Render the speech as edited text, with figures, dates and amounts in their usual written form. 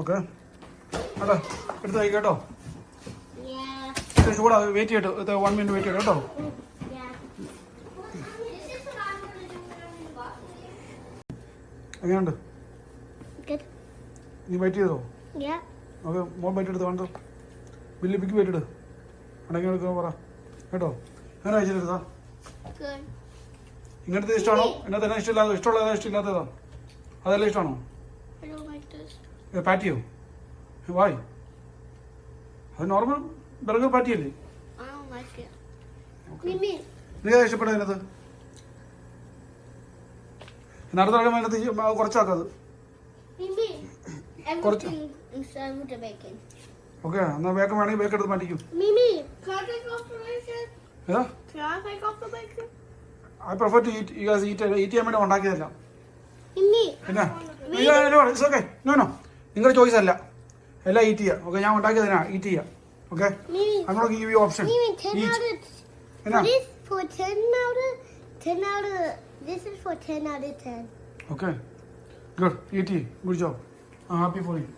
Okay അതെ എടുത്ത് കഴിക്കട്ടോ. ചൂടാ, വെയിറ്റ് ചെയ്തിട്ട് 1 minute വെയിറ്റ് ചെയ്യട്ടോ. എങ്ങനെയുണ്ട്? നീ വെയിറ്റ് ചെയ്തോ? ഓക്കെ, മോൾ വെയിറ്റ് എടുത്ത് വേണ്ടോ? ബില്ലിപ്പിക്ക് വെയിറ്റ് ഇട്. അടങ്ങി എടുക്കാൻ പറ കേട്ടോ. അങ്ങനെ കഴിച്ചിട്ടെടുത്താ ഇങ്ങനത്തെ ഇഷ്ടമാണോ? ഇന്നത്തെ തന്നെ ഇഷ്ടമില്ലാതെ ഇഷ്ടമുള്ളതാ ഇഷ്ടമില്ലാത്തതാ? അതെല്ലാം ഇഷ്ടമാണോ? പാറ്റിയോ? വായ്, അത് നോർമൽ ബർഗർ പാറ്റിയല്ലേ? നീ ഇഷ്ടപ്പെട്ട അതിനകത്ത് അടുത്ത അതിനകത്ത് കുറച്ചാക്കത് കുറച്ച്. ഓക്കെ, എന്നാ ബേക്കൻ വേണമെങ്കിൽ ബേക്ക് എടുത്ത് മാറ്റിക്കും. I prefer to eat. You guys eat ചെയ്യാൻ വേണ്ടി ഉണ്ടാക്കിയതല്ല. പിന്നെ ഇറ്റ്സ് ഓക്കെ. നോ നിങ്ങളുടെ ചോയ്സ് അല്ല, എല്ലാം ഈറ്റ് ചെയ്യുക. ഓക്കെ, ഞാൻ ഉണ്ടാക്കിയതിനാ ഈറ്റ് ചെയ്യുക. Okay, I'm going to give you option. This is for 10 out of 10. Okay, good. Eat. Good job. I'm happy for you.